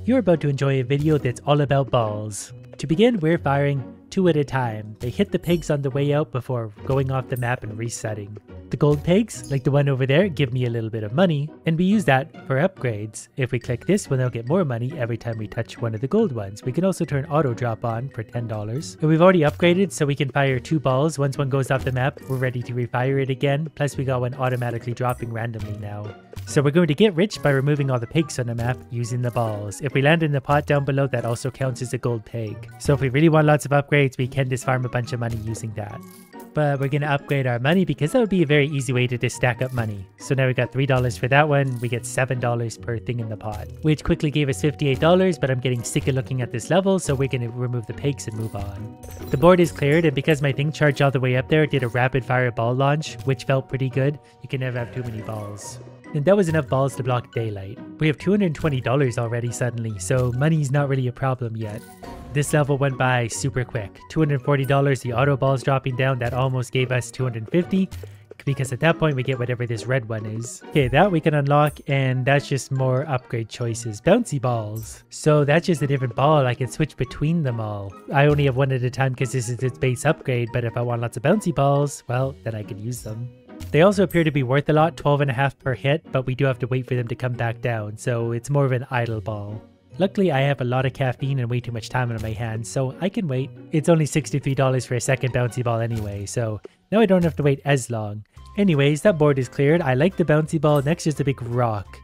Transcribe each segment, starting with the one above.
You're about to enjoy a video that's all about balls. To begin, we're firing 2 at a time. They hit the pigs on the way out before going off the map and resetting. The gold pigs, like the one over there, give me a little bit of money, and we use that for upgrades. If we click this, we'll now get more money every time we touch one of the gold ones. We can also turn auto drop on for $10. And we've already upgraded, so we can fire 2 balls. Once one goes off the map, we're ready to refire it again. Plus we got one automatically dropping randomly now. So we're going to get rich by removing all the pigs on the map using the balls. If we land in the pot down below, that also counts as a gold pig. So if we really want lots of upgrades, we can just farm a bunch of money using that. But we're going to upgrade our money because that would be a very easy way to just stack up money. So now we got $3 for that one. We get $7 per thing in the pot, which quickly gave us $58, but I'm getting sick of looking at this level, so we're going to remove the pigs and move on. The board is cleared, and because my thing charged all the way up there, it did a rapid fire ball launch, which felt pretty good. You can never have too many balls. And that was enough balls to block daylight. We have $220 already suddenly, so money's not really a problem yet. This level went by super quick. $240, the auto balls dropping down, that almost gave us $250, because at that point we get whatever this red one is. Okay, that we can unlock, and that's just more upgrade choices. Bouncy balls. So that's just a different ball. I can switch between them all. I only have one at a time because this is its base upgrade, but if I want lots of bouncy balls, well, then I can use them. They also appear to be worth a lot, 12.5 per hit, but we do have to wait for them to come back down, so it's more of an idle ball. Luckily, I have a lot of caffeine and way too much time on my hands, so I can wait. It's only $63 for a second bouncy ball anyway, so now I don't have to wait as long. Anyways, that board is cleared. I like the bouncy ball. Next is the big rock.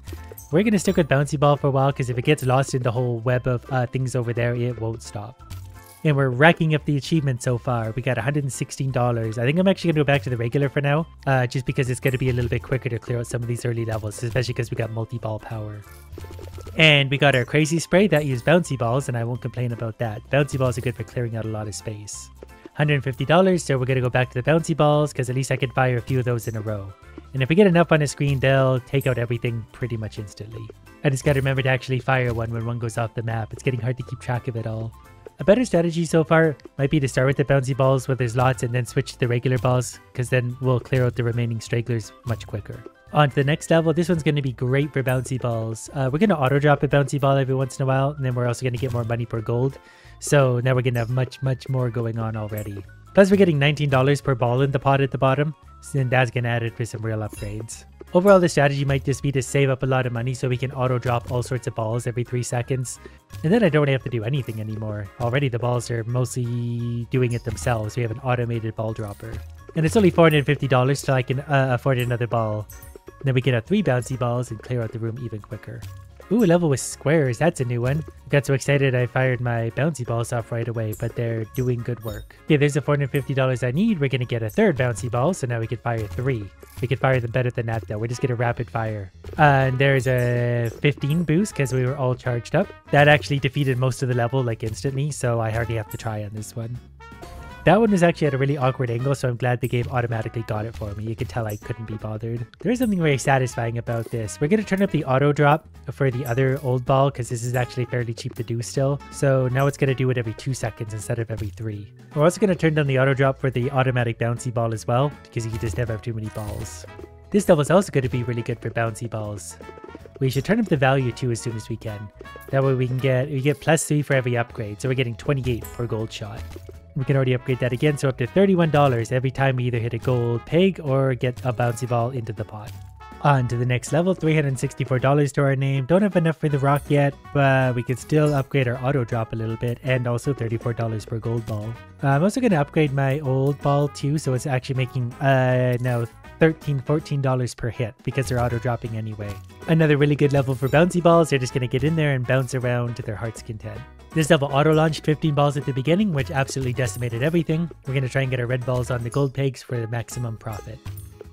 We're going to stick with bouncy ball for a while because if it gets lost in the whole web of things over there, it won't stop. And we're racking up the achievement so far. We got $116. I think I'm actually going to go back to the regular for now, just because it's going to be a little bit quicker to clear out some of these early levels, especially because we got multi-ball power. And we got our crazy spray that used bouncy balls, and I won't complain about that. Bouncy balls are good for clearing out a lot of space. $150, so we're going to go back to the bouncy balls, because at least I can fire a few of those in a row. And if we get enough on a screen, they'll take out everything pretty much instantly. I just got to remember to actually fire one when one goes off the map. It's getting hard to keep track of it all. A better strategy so far might be to start with the bouncy balls where there's lots and then switch to the regular balls, because then we'll clear out the remaining stragglers much quicker. On to the next level. This one's going to be great for bouncy balls. We're going to auto drop a bouncy ball every once in a while, and then we're also going to get more money per gold. So now we're going to have much more going on already. Plus we're getting $19 per ball in the pot at the bottom, so then that's going to add it for some real upgrades. Overall, the strategy might just be to save up a lot of money so we can auto drop all sorts of balls every 3 seconds. And then I don't have to do anything anymore. Already the balls are mostly doing it themselves. We have an automated ball dropper. And it's only $450 till I can afford another ball. And then we can have 3 bouncy balls and clear out the room even quicker. Ooh, level with squares. That's a new one. I got so excited I fired my bouncy balls off right away, but they're doing good work. Okay, there's the $450 I need. We're going to get a 3rd bouncy ball, so now we can fire 3. We can fire them better than that though. We're just going to rapid fire. And there's a 15 boost because we were all charged up. That actually defeated most of the level like instantly, so I hardly have to try on this one. That one was actually at a really awkward angle, so I'm glad the game automatically got it for me. You could tell I couldn't be bothered. There is something very satisfying about this. We're going to turn up the auto drop for the other old ball because this is actually fairly cheap to do still. So now it's going to do it every 2 seconds instead of every 3. We're also going to turn down the auto drop for the automatic bouncy ball as well because you just never have too many balls. This level is also going to be really good for bouncy balls. We should turn up the value too as soon as we can. That way we get plus 3 for every upgrade, so we're getting 28 per gold shot. We can already upgrade that again, so up to $31 every time we either hit a gold pig or get a bouncy ball into the pot. On to the next level, $364 to our name. Don't have enough for the rock yet, but we can still upgrade our auto drop a little bit, and also $34 per gold ball. I'm also going to upgrade my old ball too, so it's actually making now $14 per hit because they're auto dropping anyway. Another really good level for bouncy balls. They're just going to get in there and bounce around to their heart's content. This level auto launched 15 balls at the beginning, which absolutely decimated everything. We're going to try and get our red balls on the gold pigs for the maximum profit.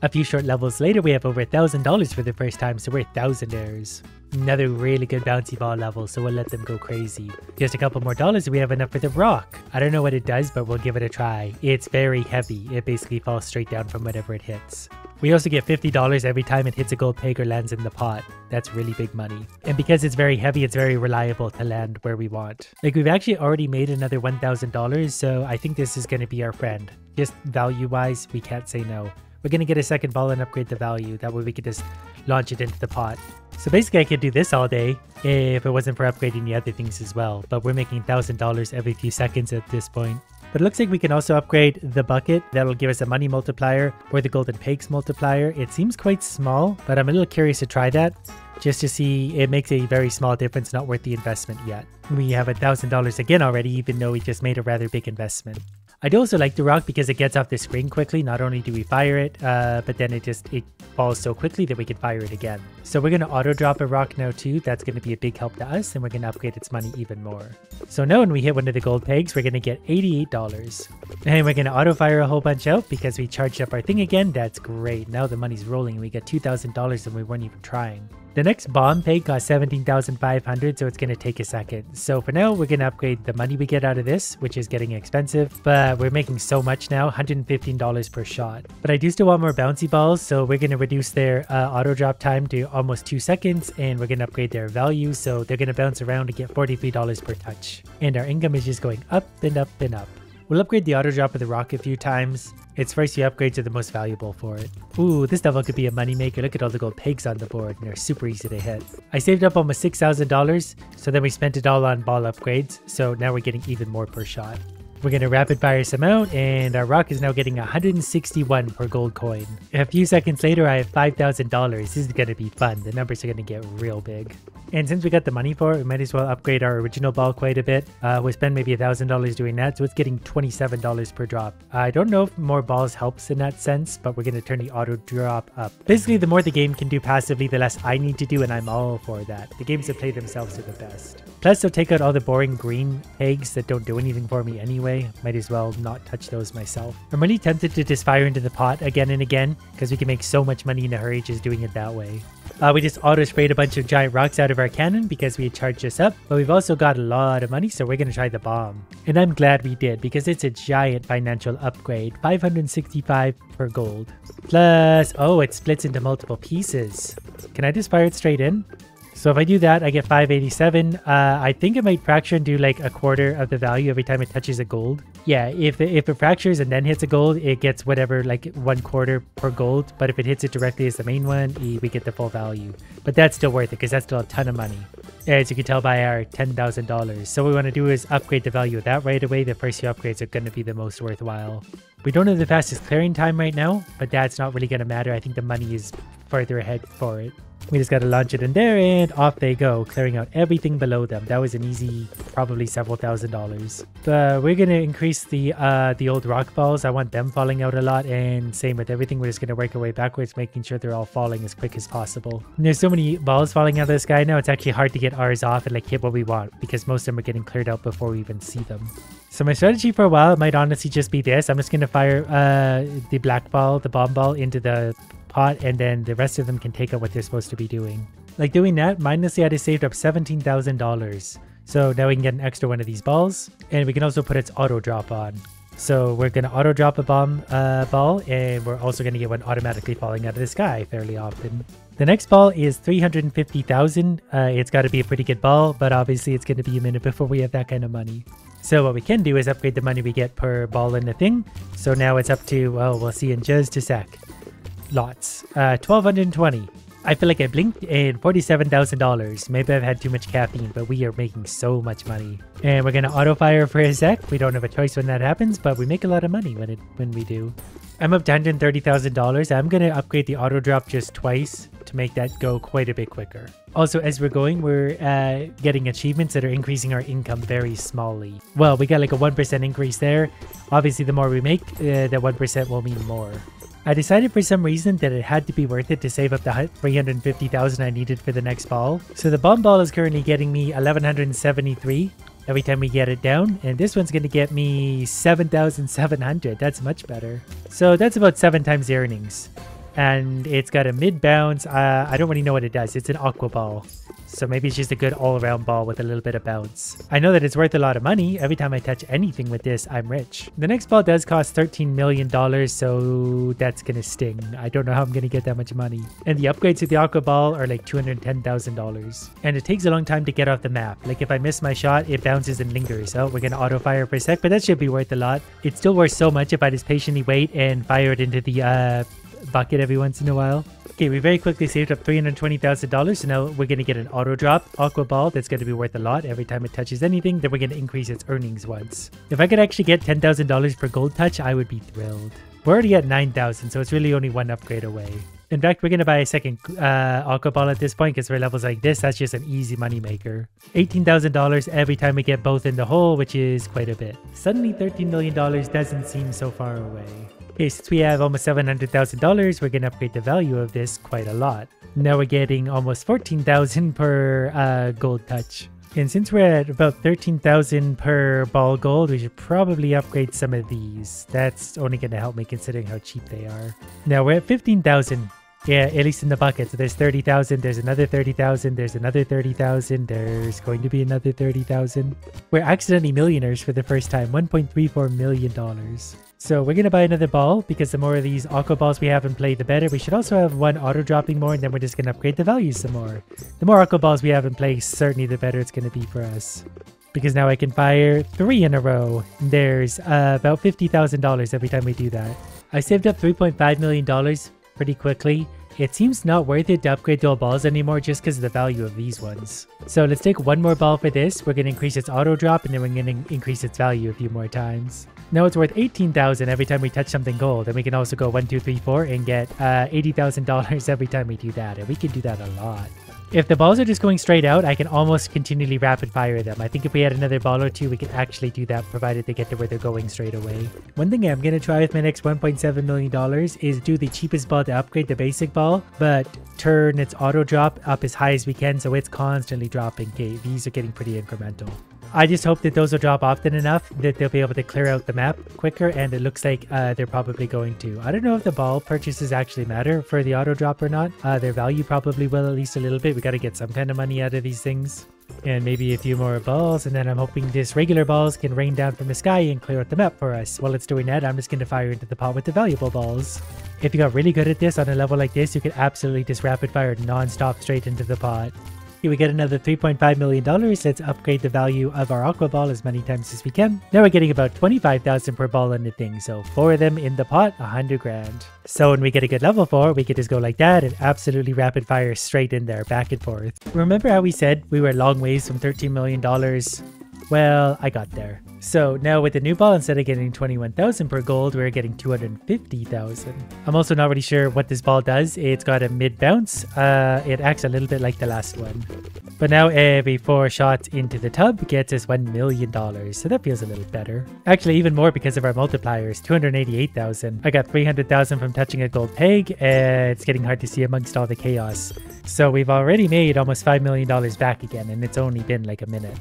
A few short levels later, we have over $1,000 for the first time, so we're thousandaires. Another really good bouncy ball level, so we'll let them go crazy. Just a couple more dollars and we have enough for the rock. I don't know what it does, but we'll give it a try. It's very heavy. It basically falls straight down from whatever it hits. We also get $50 every time it hits a gold pig or lands in the pot. That's really big money. And because it's very heavy, it's very reliable to land where we want. Like, we've actually already made another $1,000, so I think this is going to be our friend. Just value-wise, we can't say no. we're going to get a second ball and upgrade the value. That way we could just launch it into the pot. So basically I could do this all day if it wasn't for upgrading the other things as well. But we're making $1,000 every few seconds at this point. But it looks like we can also upgrade the bucket. That'll give us a money multiplier or the golden pigs multiplier. It seems quite small, but I'm a little curious to try that just to see. It makes a very small difference, not worth the investment yet. We have $1,000 again already, even though we just made a rather big investment. I do also like the rock because it gets off the screen quickly. Not only do we fire it, but then it falls so quickly that we can fire it again. So we're going to auto drop a rock now too. That's going to be a big help to us, and we're going to upgrade its money even more. So now when we hit one of the gold pegs, we're going to get $88. And we're going to auto fire a whole bunch out because we charged up our thing again. That's great. Now the money's rolling. We get $2,000 and we weren't even trying. The next bomb peg got 17,500, so it's going to take a second. So for now, we're going to upgrade the money we get out of this, which is getting expensive, but we're making so much now, $115 per shot. But I do still want more bouncy balls, so we're going to reduce their auto drop time to almost 2 seconds, and we're going to upgrade their value, so they're going to bounce around to get $43 per touch. And our income is just going up and up and up. We'll upgrade the auto drop of the rock a few times. Its first few upgrades are the most valuable for it. Ooh, this level could be a moneymaker. Look at all the gold pigs on the board, and they're super easy to hit. I saved up almost $6,000, so then we spent it all on ball upgrades, so now we're getting even more per shot. We're going to rapid fire some out, and our rock is now getting 161 per gold coin. A few seconds later, I have $5,000. This is going to be fun. The numbers are going to get real big. And since we got the money for it, we might as well upgrade our original ball quite a bit. We'll spend maybe $1,000 doing that, so it's getting $27 per drop. I don't know if more balls helps in that sense, but we're going to turn the auto drop up. Basically, the more the game can do passively, the less I need to do, and I'm all for that. The games that play themselves are the best. Plus, they'll take out all the boring green pegs that don't do anything for me anyway. Might as well not touch those myself. I'm really tempted to just fire into the pot again and again, because we can make so much money in a hurry just doing it that way. We just auto-sprayed a bunch of giant rocks out of our cannon because we had charged this up, but we've also got a lot of money, so we're going to try the bomb. And I'm glad we did, because it's a giant financial upgrade, 565 per gold. Plus, oh, it splits into multiple pieces. Can I just fire it straight in? So if I do that, I get 587. I think it might fracture and do like a quarter of the value every time it touches a gold. Yeah, if it fractures and then hits a gold, it gets whatever, like 1/4 per gold. But if it hits it directly as the main one, we get the full value. But that's still worth it because that's still a ton of money, as you can tell by our $10,000. So what we want to do is upgrade the value of that right away. The first few upgrades are going to be the most worthwhile. We don't have the fastest clearing time right now, but that's not really going to matter. I think the money is further ahead for it. We just got to launch it in there and off they go, clearing out everything below them. That was an easy, probably several $1,000s. We're going to increase the old rock balls. I want them falling out a lot, and same with everything. We're just going to work our way backwards, making sure they're all falling as quick as possible. And there's so many balls falling out of the sky now, it's actually hard to get ours off and like hit what we want, because most of them are getting cleared out before we even see them. So my strategy for a while might honestly just be this. I'm just going to fire the black ball, the bomb ball, into the pot, and then the rest of them can take out what they're supposed to be doing. Like doing that, mindlessly I just saved up $17,000. So now we can get an extra one of these balls, and we can also put its auto drop on. So we're going to auto drop a bomb ball, and we're also going to get one automatically falling out of the sky fairly often. The next ball is 350,000. It's got to be a pretty good ball, but obviously it's going to be a minute before we have that kind of money. So what we can do is upgrade the money we get per ball in the thing. So now it's up to, well, we'll see in just a sec. Lots. 1,220. I feel like I blinked, and $47,000. Maybe I've had too much caffeine, but we are making so much money. And we're going to auto fire for a sec. We don't have a choice when that happens, but we make a lot of money when we do. I'm up to $130,000. I'm going to upgrade the auto drop just twice to make that go quite a bit quicker. Also, as we're going, we're getting achievements that are increasing our income very smallly. Well, we got like a 1% increase there. Obviously, the more we make, that 1% will mean more. I decided for some reason that it had to be worth it to save up the $350,000 I needed for the next ball. So the bomb ball is currently getting me 1,173 every time we get it down, and this one's going to get me 7,700. That's much better. So that's about 7 times the earnings. And it's got a mid bounce. I don't really know what it does. It's an aqua ball. So maybe it's just a good all-around ball with a little bit of bounce. I know that it's worth a lot of money. Every time I touch anything with this, I'm rich. The next ball does cost $13 million, so that's gonna sting. I don't know how I'm gonna get that much money. And the upgrades to the aqua ball are like $210,000. And it takes a long time to get off the map. Like if I miss my shot, it bounces and lingers. Oh, we're gonna auto fire for a sec, but that should be worth a lot. It's still worth so much if I just patiently wait and fire it into the bucket every once in a while. Okay, we very quickly saved up $320,000, so now we're going to get an auto drop aqua ball that's going to be worth a lot every time it touches anything. Then we're going to increase its earnings once. If I could actually get $10,000 per gold touch, I would be thrilled. We're already at 9,000, so it's really only one upgrade away. In fact, we're going to buy a second aqua ball at this point because for levels like this, that's just an easy money maker. $18,000 every time we get both in the hole, which is quite a bit. Suddenly $13 million doesn't seem so far away. Okay, since we have almost $700,000, we're going to upgrade the value of this quite a lot. Now we're getting almost $14,000 per gold touch. And since we're at about $13,000 per ball gold, we should probably upgrade some of these. That's only going to help me considering how cheap they are. Now we're at $15,000. Yeah, at least in the bucket. So there's 30,000, there's another 30,000, there's another 30,000, there's going to be another 30,000. We're accidentally millionaires for the first time, $1.34 million. So we're going to buy another ball because the more of these aqua balls we have in play, the better. We should also have one auto dropping more, and then we're just going to upgrade the values some more. The more aqua balls we have in play, certainly the better it's going to be for us. Because now I can fire 3 in a row. There's about $50,000 every time we do that. I saved up $3.5 million pretty quickly. It seems not worth it to upgrade dual balls anymore just because of the value of these ones. So let's take one more ball for this. We're going to increase its auto drop and then we're going to increase its value a few more times. Now it's worth $18,000 every time we touch something gold. And we can also go 1, 2, 3, 4 and get $80,000 every time we do that. And we can do that a lot. If the balls are just going straight out, I can almost continually rapid fire them. I think if we had another ball or two, we could actually do that provided they get to where they're going straight away. One thing I'm going to try with my next $1.7 million is do the cheapest ball to upgrade the basic ball, but turn its auto drop up as high as we can so it's constantly dropping. Okay, these are getting pretty incremental. I just hope that those will drop often enough that they'll be able to clear out the map quicker, and it looks like they're probably going to. I don't know if the ball purchases actually matter for the auto drop or not. Their value probably will, at least a little bit. We got to get some kind of money out of these things. And maybe a few more balls, and then I'm hoping just regular balls can rain down from the sky and clear out the map for us. While it's doing that, I'm just going to fire into the pot with the valuable balls. If you got really good at this on a level like this, you could absolutely just rapid fire non-stop straight into the pot. Here we get another $3.5 million. Let's upgrade the value of our aqua ball as many times as we can. Now we're getting about $25,000 per ball in the thing. So 4 of them in the pot, 100 grand. So when we get a good level 4, we could just go like that and absolutely rapid fire straight in there, back and forth. Remember how we said we were long ways from $13 million? Well, I got there. So now with the new ball, instead of getting 21,000 per gold, we're getting 250,000. I'm also not really sure what this ball does. It's got a mid bounce. It acts a little bit like the last one. But now every 4 shots into the tub gets us $1 million. So that feels a little better. Actually, even more because of our multipliers, 288,000. I got 300,000 from touching a gold peg. It's getting hard to see amongst all the chaos. So we've already made almost $5 million back again, and it's only been like a minute.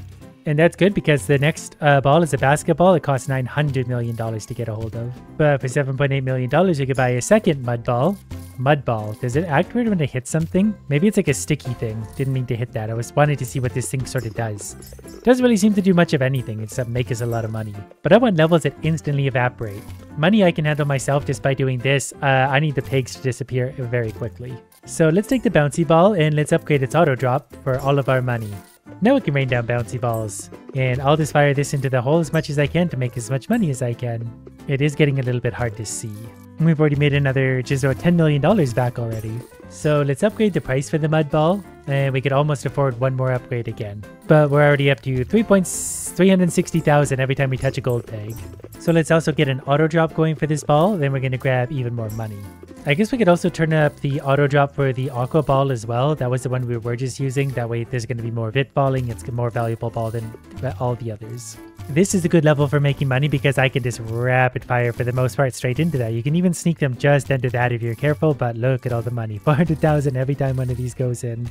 And that's good because the next ball is a basketball. It costs $900 million to get a hold of. But for $7.8 million, you could buy a second mud ball. Mud ball. Does it act weird when it hits something? Maybe it's like a sticky thing. Didn't mean to hit that. I was wanting to see what this thing sort of does. Doesn't really seem to do much of anything except make us a lot of money. But I want levels that instantly evaporate. Money I can handle myself just by doing this. I need the pigs to disappear very quickly. So let's take the bouncy ball and let's upgrade its auto drop for all of our money. Now we can rain down bouncy balls, and I'll just fire this into the hole as much as I can to make as much money as I can. It is getting a little bit hard to see. We've already made another just about $10 million back already. So let's upgrade the price for the mud ball, and we could almost afford one more upgrade again. But we're already up to 360,000 every time we touch a gold peg. So let's also get an auto drop going for this ball, then we're going to grab even more money. I guess we could also turn up the auto drop for the aqua ball as well. That was the one we were just using. That way there's going to be more vit balling. It's a more valuable ball than all the others. This is a good level for making money because I can just rapid fire for the most part straight into that. You can even sneak them just under that if you're careful, but look at all the money. 400,000 every time one of these goes in.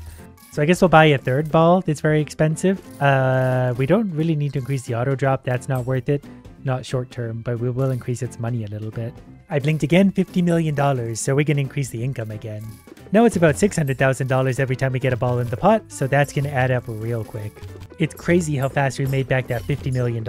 So I guess we'll buy a third ball that's very expensive. We don't really need to increase the auto drop. That's not worth it. Not short term, but we will increase its money a little bit. I blinked again, $50 million, so we're going to increase the income again. Now it's about $600,000 every time we get a ball in the pot, so that's going to add up real quick. It's crazy how fast we made back that $50 million.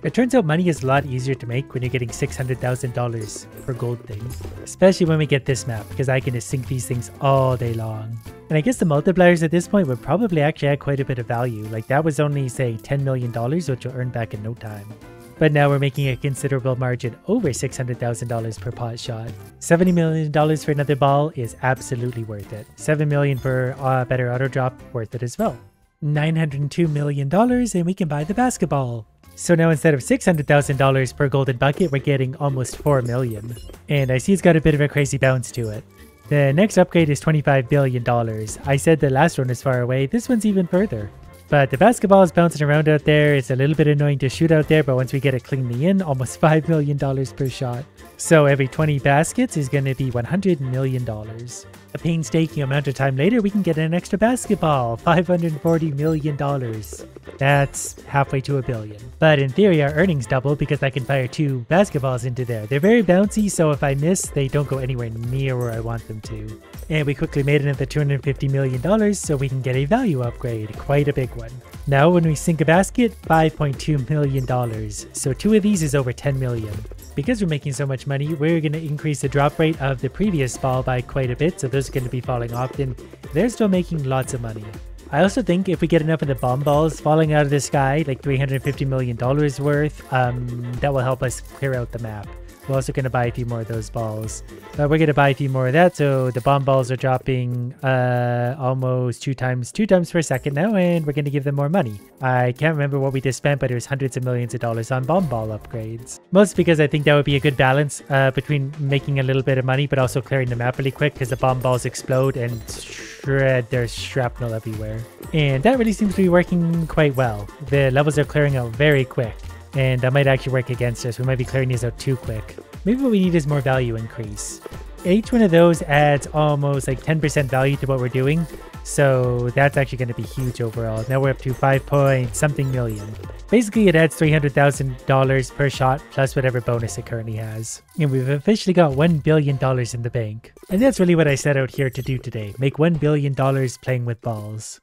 It turns out money is a lot easier to make when you're getting $600,000 per gold thing. Especially when we get this map, because I can just sink these things all day long. And I guess the multipliers at this point would probably actually add quite a bit of value. Like that was only, say, $10 million, which you'll earn back in no time. but now we're making a considerable margin over $600,000 per pot shot. $70 million for another ball is absolutely worth it. $7 million for a better auto drop, worth it as well. $902 million and we can buy the basketball. So now instead of $600,000 per golden bucket, we're getting almost $4 million. And I see it's got a bit of a crazy bounce to it. The next upgrade is $25 billion. I said the last one is far away, this one's even further. But the basketball is bouncing around out there. It's a little bit annoying to shoot out there, but once we get it cleanly in, almost $5 million per shot. So every 20 baskets is going to be $100 million. A painstaking amount of time later, we can get an extra basketball, $540 million. That's halfway to $1 billion. But in theory, our earnings double because I can fire 2 basketballs into there. They're very bouncy, so if I miss, they don't go anywhere near where I want them to. And we quickly made another $250 million so we can get a value upgrade, quite a big one. Now when we sink a basket, $5.2 million. So 2 of these is over $10 million. Because we're making so much money, we're going to increase the drop rate of the previous ball by quite a bit, so those are going to be falling often. They're still making lots of money. I also think if we get enough of the bomb balls falling out of the sky, like $350 million worth, that will help us clear out the map. We're also going to buy a few more of those balls. We're going to buy a few more of that, so the bomb balls are dropping almost two times per second now, and we're going to give them more money. I can't remember what we just spent, but it was hundreds of millions of dollars on bomb ball upgrades. Mostly because I think that would be a good balance between making a little bit of money, but also clearing the map really quick, because the bomb balls explode and shred their shrapnel everywhere. And that really seems to be working quite well. The levels are clearing out very quick. And that might actually work against us. We might be clearing these out too quick. Maybe what we need is more value increase. Each one of those adds almost like 10% value to what we're doing. So that's actually going to be huge overall. Now we're up to 5 million. Basically, it adds $300,000 per shot plus whatever bonus it currently has. And we've officially got $1 billion in the bank. And that's really what I set out here to do today. Make $1 billion playing with balls.